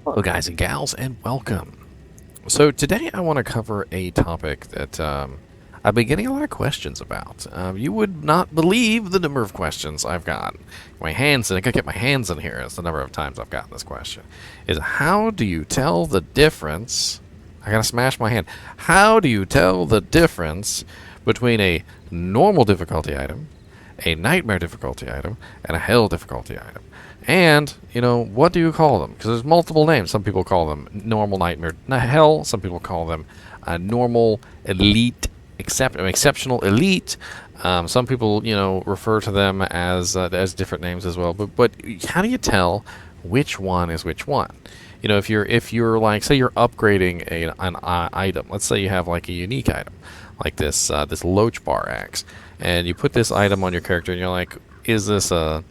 Hello, guys and gals, and welcome. So today I want to cover a topic that I've been getting a lot of questions about. You would not believe the number of questions I've got. My hands, I gotta get my hands in here. It's the number of times I've gotten this question. Is how do you tell the difference? I gotta smash my hand. How do you tell the difference between a normal difficulty item, a nightmare difficulty item, and a hell difficulty item? And, what do you call them? Because there's multiple names. Some people call them normal, nightmare, hell. Some people call them normal, elite, exceptional, elite. Some people, refer to them as different names as well. But how do you tell which one is which one? If you're like, say you're upgrading an item. Let's say you have like a unique item, like this loach bar axe, and you put this item on your character, and you're like, is this a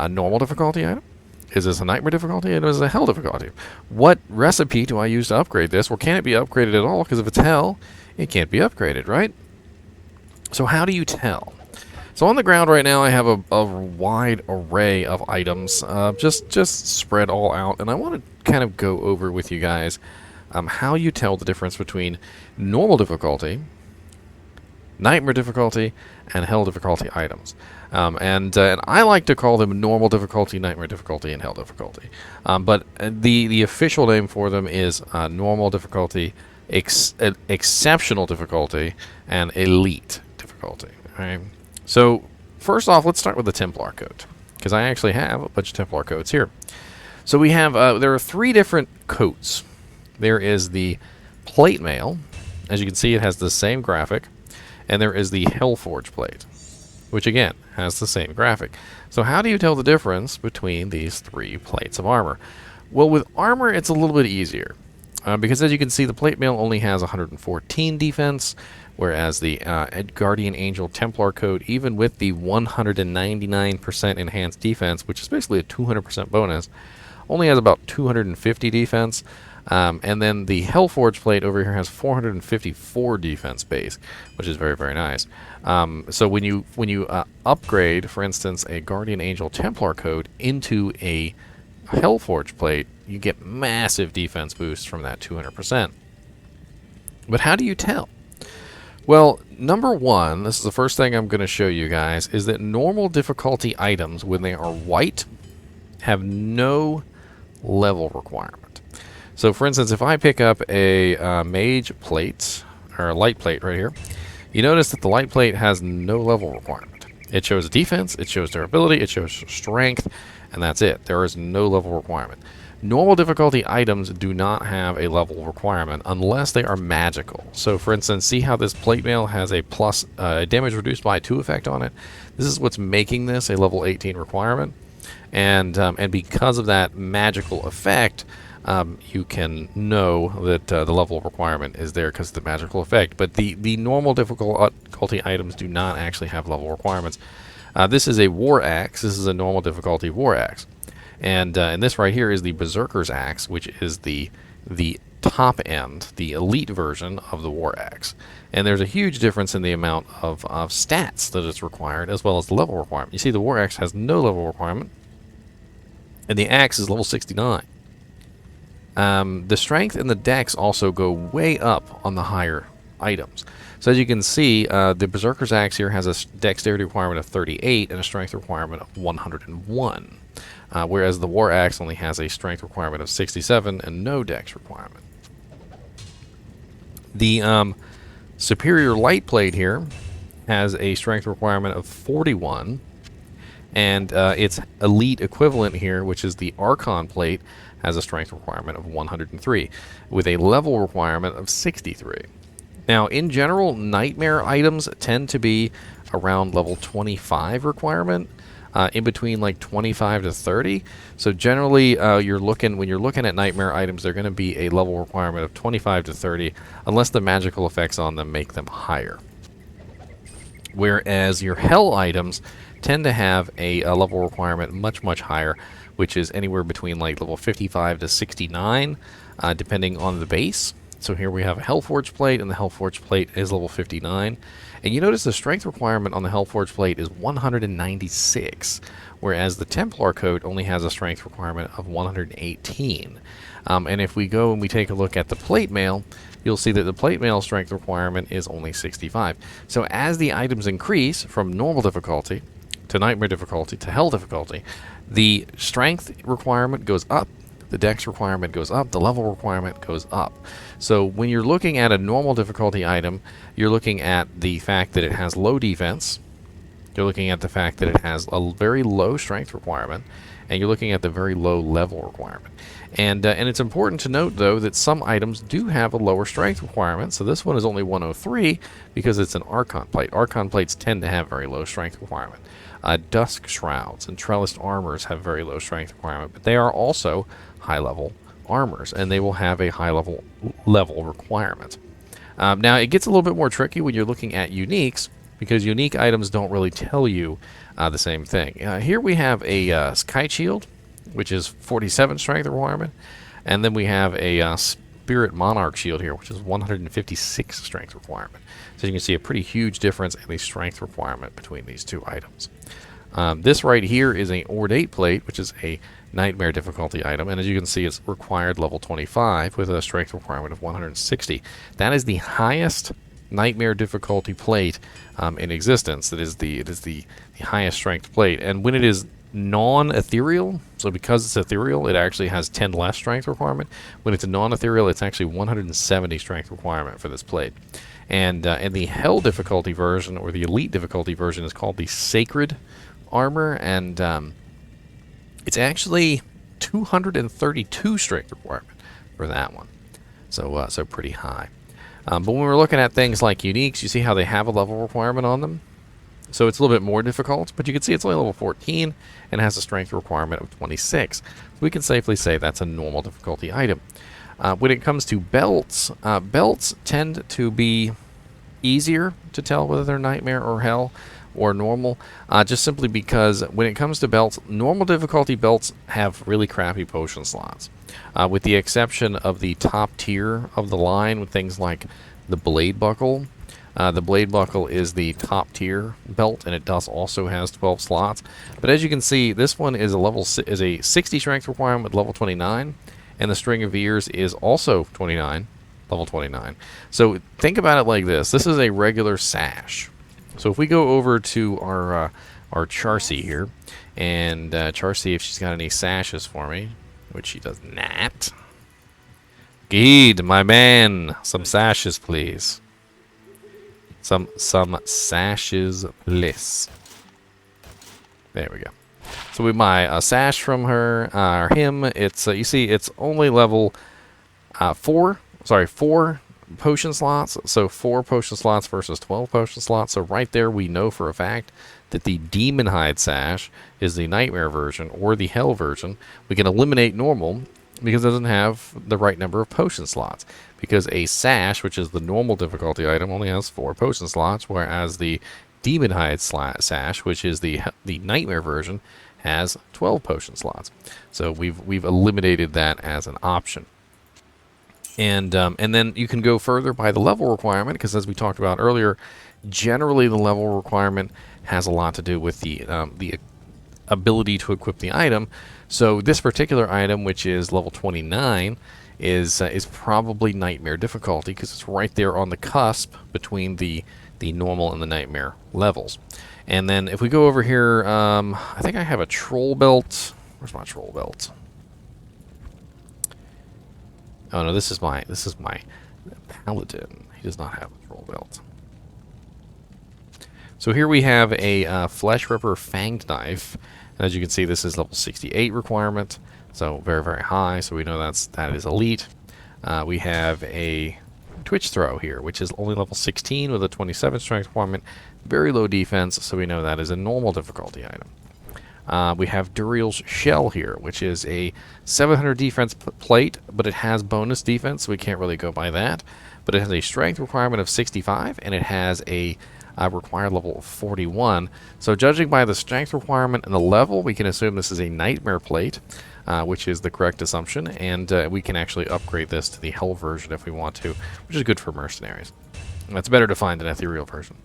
normal difficulty item? Is this a nightmare difficulty? And is it a hell difficulty? What recipe do I use to upgrade this? Well, can it be upgraded at all? Because if it's hell, it can't be upgraded, right? So how do you tell? So on the ground right now, I have a wide array of items, just spread all out, and I want to kind of go over with you guys how you tell the difference between normal difficulty, nightmare difficulty, and hell difficulty items. And I like to call them normal difficulty, nightmare difficulty, and hell difficulty. But the official name for them is normal difficulty, exceptional difficulty, and elite difficulty. Right? So first off, let's start with the Templar Coat, because I actually have a bunch of Templar Coats here. So we have there are three different coats. There is the plate mail. As you can see, it has the same graphic. And there is the Hellforge plate, which again has the same graphic. So how do you tell the difference between these three plates of armor? Well, with armor, it's a little bit easier. Because as you can see, the plate mail only has 114 defense, whereas the Guardian Angel Templar Coat, even with the 199% enhanced defense, which is basically a 200% bonus, only has about 250 defense. And then the Hellforge plate over here has 454 defense base, which is very, very nice. So when you upgrade, for instance, a Guardian Angel Templar Coat into a Hellforge plate, you get massive defense boosts from that 200%. But how do you tell? Well, number one, this is the first thing I'm going to show you guys, is that normal difficulty items, when they are white, have no level requirement. So, for instance, if I pick up a mage plate, or a light plate right here, you notice that the light plate has no level requirement. It shows defense, it shows durability, it shows strength, and that's it. There is no level requirement. Normal difficulty items do not have a level requirement unless they are magical. So, for instance, see how this plate mail has a plus damage reduced by 2 effect on it? This is what's making this a level 18 requirement. And because of that magical effect, you can know that the level requirement is there because of the magical effect. But the normal difficulty items do not actually have level requirements. This is a war axe. This is a normal difficulty war axe. And this right here is the Berserker's axe, which is the top end, the elite version of the war axe. And there's a huge difference in the amount of stats that is required as well as the level requirement. You see the war axe has no level requirement, and the axe is level 69. The strength and the dex also go way up on the higher items. So as you can see, the Berserker's axe here has a dexterity requirement of 38 and a strength requirement of 101. Whereas the war axe only has a strength requirement of 67 and no dex requirement. The superior light plate here has a strength requirement of 41, and its elite equivalent here, which is the Archon plate, has a strength requirement of 103, with a level requirement of 63. Now, in general, nightmare items tend to be around level 25 requirement, in between like 25 to 30. So generally, when you're looking at nightmare items, they're going to be a level requirement of 25 to 30, unless the magical effects on them make them higher. Whereas your hell items tend to have a level requirement much, much higher, which is anywhere between like level 55 to 69, depending on the base. So here we have a Hellforge plate, and the Hellforge plate is level 59. And you notice the strength requirement on the Hellforge plate is 196, whereas the Templar Coat only has a strength requirement of 118. And if we go and we take a look at the plate mail, you'll see that the plate mail strength requirement is only 65. So as the items increase from normal difficulty to nightmare difficulty to hell difficulty, the strength requirement goes up, the dex requirement goes up, the level requirement goes up. So when you're looking at a normal difficulty item, you're looking at the fact that it has low defense, you're looking at the fact that it has a very low strength requirement, and you're looking at the very low level requirement. And it's important to note, though, that some items do have a lower strength requirement. So this one is only 103 because it's an Archon plate. Archon plates tend to have very low strength requirement. Dusk Shrouds and Trellised Armors have very low strength requirement, but they are also high-level armors, and they will have a high-level requirement. Now, it gets a little bit more tricky when you're looking at uniques, because unique items don't really tell you the same thing. Here we have a Sky Shield, which is 47 strength requirement, and then we have a Spirit Monarch Shield here, which is 156 strength requirement. So you can see a pretty huge difference in the strength requirement between these two items. This right here is an Ornate Plate, which is a nightmare difficulty item, and as you can see, it's required level 25 with a strength requirement of 160. That is the highest nightmare difficulty plate in existence. It is the highest strength plate, and when it is non-ethereal, so because it's ethereal, it actually has 10 less strength requirement. When it's a non-ethereal, it's actually 170 strength requirement for this plate. And the Hell difficulty version, or the Elite difficulty version, is called the Sacred Armor, and it's actually 232 strength requirement for that one. So pretty high. But when we're looking at things like uniques, you see how they have a level requirement on them. So it's a little bit more difficult, but you can see it's only level 14 and has a strength requirement of 26. We can safely say that's a normal difficulty item. When it comes to belts, belts tend to be easier to tell whether they're nightmare or hell or normal, just simply because when it comes to belts, normal difficulty belts have really crappy potion slots, with the exception of the top tier of the line with things like the Blade Buckle. The Blade Buckle is the top tier belt, and it does also has 12 slots. But as you can see, this one is a 60 strength requirement with level 29, and the String of Ears is also 29, level 29. So think about it like this. This is a regular sash. So if we go over to our Charcy here, and Charcy, if she's got any sashes for me, which she does not. Geed, my man, some sashes, please. Some sashes, please. There we go. So we buy a sash from her, or him. It's you see, it's only level 4 potion slots. So 4 potion slots versus 12 potion slots. So right there, we know for a fact that the Demon Hide sash is the nightmare version or the hell version. We can eliminate normal because it doesn't have the right number of potion slots. Because a sash, which is the normal difficulty item, only has 4 potion slots, whereas the Demon Hide sash, which is the nightmare version, has 12 potion slots. So we've eliminated that as an option. And then you can go further by the level requirement, because as we talked about earlier, generally the level requirement has a lot to do with the ability to equip the item. So this particular item, which is level 29, is probably nightmare difficulty, because it's right there on the cusp between the normal and the nightmare levels. And then if we go over here, I think I have a troll belt. Where's my troll belt? Oh no, this is my paladin. He does not have a troll belt. So here we have a Flesh Ripper Fanged Knife. And as you can see, this is level 68 requirement. So very, very high. So we know that is elite. We have a Twitch Throw here, which is only level 16 with a 27 strength requirement. Very low defense, so we know that is a normal difficulty item. We have Duriel's Shell here, which is a 700 defense plate, but it has bonus defense, so we can't really go by that. But it has a strength requirement of 65, and it has a required level of 41. So judging by the strength requirement and the level, we can assume this is a nightmare plate. which is the correct assumption, and we can actually upgrade this to the Hell version if we want to, which is good for mercenaries. That's better defined than Ethereal version.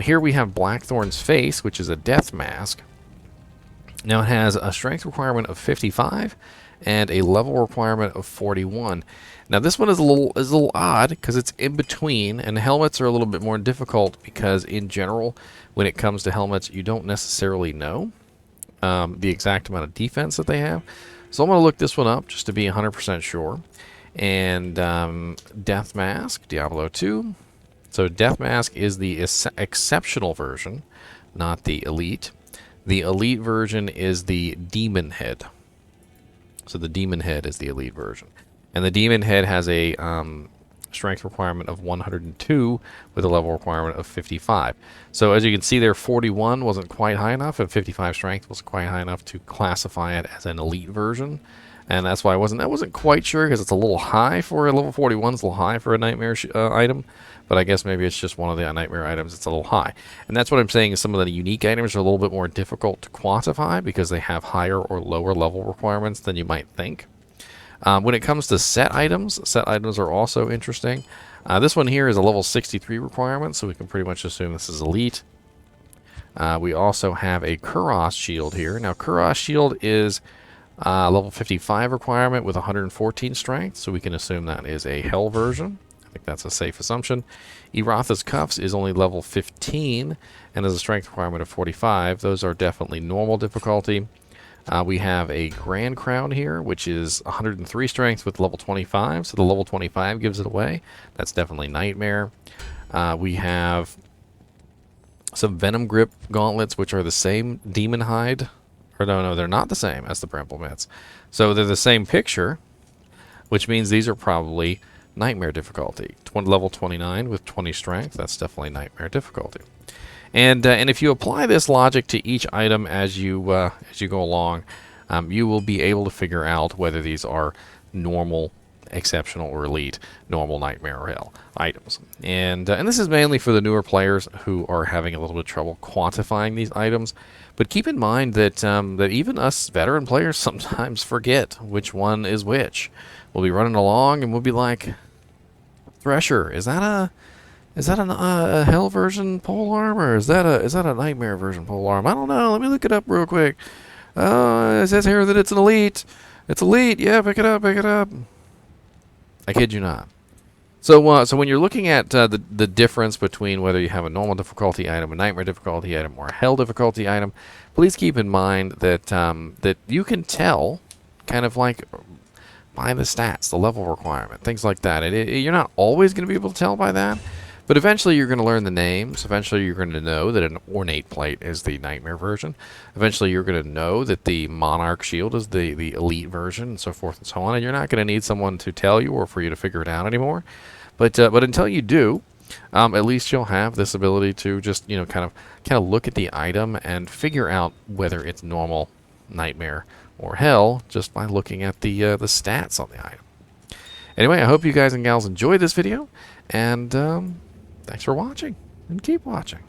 Here we have Blackthorne's Face, which is a death mask. Now it has a strength requirement of 55 and a level requirement of 41. Now this one is a little odd because it's in between, and helmets are a little bit more difficult because in general, when it comes to helmets, you don't necessarily know the exact amount of defense that they have. So I'm going to look this one up just to be 100% sure. And Death Mask, Diablo 2. So Death Mask is the exceptional version, not the elite. The elite version is the Demon Head. So the Demon Head is the elite version. And the Demon Head has a strength requirement of 102 with a level requirement of 55. So as you can see there, 41 wasn't quite high enough, and 55 strength wasn't quite high enough to classify it as an elite version. And that's why I wasn't quite sure, because it's a little high for a level 41. It's a little high for a nightmare item. But I guess maybe it's just one of the nightmare items that's a little high. And that's what I'm saying, is some of the unique items are a little bit more difficult to quantify because they have higher or lower level requirements than you might think. When it comes to set items are also interesting. This one here is a level 63 requirement, so we can pretty much assume this is elite. We also have a Kuros shield here. Now, Kuros shield is level 55 requirement with 114 strength, so we can assume that is a Hell version. I think that's a safe assumption. Eratha's Cuffs is only level 15 and has a strength requirement of 45. Those are definitely normal difficulty. We have a Grand Crown here, which is 103 strength with level 25, so the level 25 gives it away. That's definitely Nightmare. We have some Venom Grip Gauntlets, which are the same Demon Hide. Or no, they're not the same as the Bramble Mitts. So they're the same picture, which means these are probably Nightmare difficulty. Level 29 with 20 strength, that's definitely Nightmare difficulty. And if you apply this logic to each item as you go along, you will be able to figure out whether these are normal, exceptional, or elite, normal, Nightmare, or Hell items. And this is mainly for the newer players who are having a little bit of trouble quantifying these items. But keep in mind that that even us veteran players sometimes forget which one is which. We'll be running along and we'll be like, Thresher, is that a Hell version polearm, or is that a Nightmare version polearm? I don't know. Let me look it up real quick. It says here that it's an elite. It's elite. Yeah, pick it up. Pick it up. I kid you not. So when you're looking at the difference between whether you have a normal difficulty item, a Nightmare difficulty item, or a Hell difficulty item, please keep in mind that that you can tell, kind of like by the stats, the level requirement, things like that. You're not always going to be able to tell by that. But eventually you're going to learn the names. Eventually you're going to know that an Ornate Plate is the Nightmare version. Eventually you're going to know that the Monarch Shield is the elite version, and so forth and so on. And you're not going to need someone to tell you or for you to figure it out anymore. But until you do, at least you'll have this ability to just kind of look at the item and figure out whether it's normal, Nightmare, or Hell just by looking at the stats on the item. Anyway, I hope you guys and gals enjoyed this video, and thanks for watching, and keep watching.